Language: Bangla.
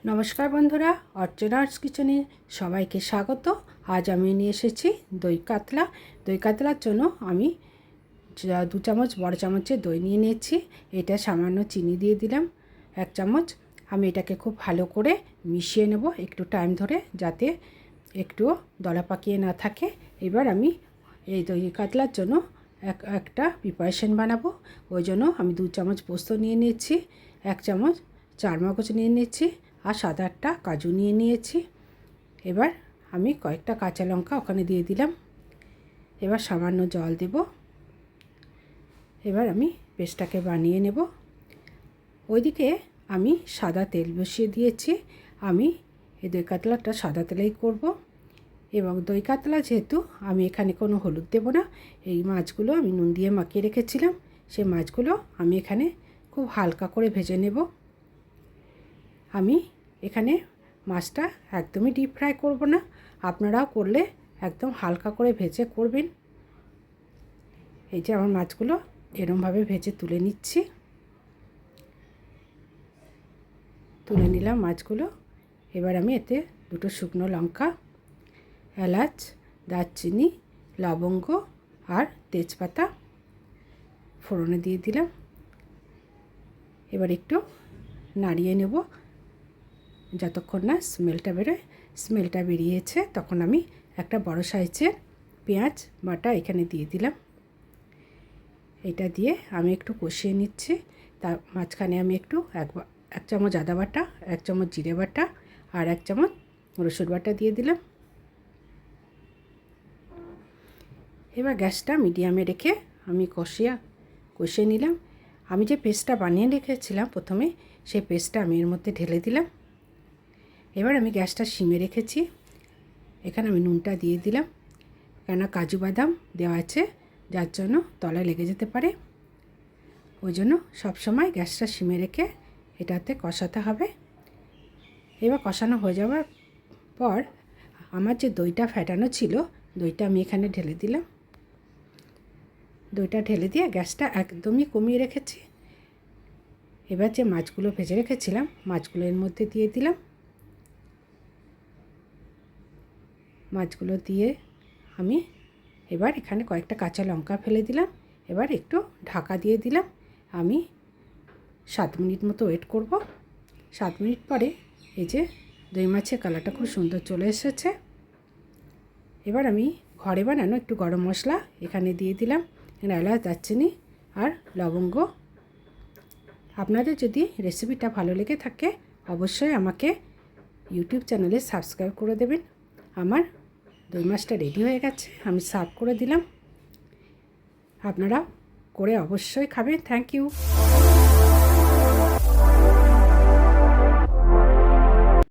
নমস্কার বন্ধুরা, অর্চনার্স কিচেনে সবাইকে স্বাগত। আজ আমি নিয়ে এসেছি দই কাতলা। দই কাতলার জন্য আমি 2 চামচ বড় চামচের দই নিয়ে নিয়েছি। এটা সামান্য চিনি দিয়ে দিলাম 1 চামচ। আমি এটাকে খুব ভালো করে মিশিয়ে নেব একটু টাইম ধরে, যাতে একটু দলা পাকিয়ে না থাকে। এবার আমি এই দই কাতলার জন্য একটা প্রিপারেশন বানাবো। ওই জন্য আমি 2 চামচ পোস্ত নিয়ে নিয়েছি, 1 চামচ চারমগজ নিয়ে নিয়েছি, আর 7-8টা কাজু নিয়ে নিয়েছি। এবার আমি কয়েকটা কাঁচা লঙ্কা ওখানে দিয়ে দিলাম। এবার সামান্য জল দেব। এবার আমি পেস্টটাকে বানিয়ে নেব। ওইদিকে আমি সাদা তেল বসিয়ে দিয়েছি। আমি এই দই কাতলাটা সাদা তেলেই করব। এবং দই কাতলা যেহেতু আমি এখানে কোনো হলুদ দেব না, এই মাছগুলো আমি নুন দিয়ে মাখিয়ে রেখেছিলাম, সেই মাছগুলো আমি এখানে খুব হালকা করে ভেজে নেব। আমি এখানে মাছটা একদমই ডিপ ফ্রাই করব না, আপনারাও করলে একদম হালকা করে ভেজে করবেন। এই যে আমার মাছগুলো এরমভাবে ভেজে তুলে নিচ্ছি। তুলে নিলাম মাছগুলো। এবার আমি এতে 2টো শুকনো লঙ্কা, এলাচ, দারচিনি, লবঙ্গ আর তেজপাতা ফোড়নে দিয়ে দিলাম। এবার একটু নাড়িয়ে নেব যতক্ষণ না স্মেলটা বেরোয়। স্মেলটা বেরিয়েছে তখন আমি একটা বড় সাইজের পেঁয়াজ বাটা এখানে দিয়ে দিলাম। এটা দিয়ে আমি একটু কষিয়ে নিচ্ছি। তার মাঝখানে আমি একটু 1 চামচ আদা বাটা, 1 চামচ জিরে বাটা আর 1 চামচ রসুন বাটা দিয়ে দিলাম। এবার গ্যাসটা মিডিয়ামে রেখে আমি কষিয়ে নিলাম। আমি যে পেস্টটা বানিয়ে রেখেছিলাম প্রথমে, সেই পেস্টটা আমি এর মধ্যে ঢেলে দিলাম। এবার আমি গ্যাসটা সিমে রেখেছি। এখানে আমি নুনটা দিয়ে দিলাম, কেননা কাজু বাদাম দেওয়া আছে, যার জন্য তলায় লেগে যেতে পারে। ওই জন্য সবসময় গ্যাসটা সিমে রেখে এটাতে কষাতে হবে। এবার কষানো হয়ে যাওয়ার পর আমার যে দইটা ফেটানো ছিল, দইটা আমি এখানে ঢেলে দিলাম। দইটা ঢেলে দিয়ে গ্যাসটা একদমই কমিয়ে রেখেছি। এবার যে মাছগুলো ভেজে রেখেছিলাম, মাছগুলো এর মধ্যে দিয়ে দিলাম। মাছগুলো দিয়ে আমি এবার এখানে কয়েকটা কাঁচা লঙ্কা ফেলে দিলাম। এবার একটু ঢাকা দিয়ে দিলাম। আমি 7 মিনিট মতো ওয়েট করব। 7 মিনিট পরে এই যে দই মাছের কালারটা খুব সুন্দর চলে এসেছে। এবার আমি ঘরে বানানো একটু গরম মশলা এখানে দিয়ে দিলাম, এলাচ, দারচিনি আর লবঙ্গ। আপনাদের যদি রেসিপিটা ভালো লেগে থাকে অবশ্যই আমাকে ইউটিউব চ্যানেলে সাবস্ক্রাইব করে দেবেন। আমার দই মাছটা রেডি হয়ে গেছে, আমি সার্ভ করে দিলাম। আপনারা করে অবশ্যই খাবেন। Thank you.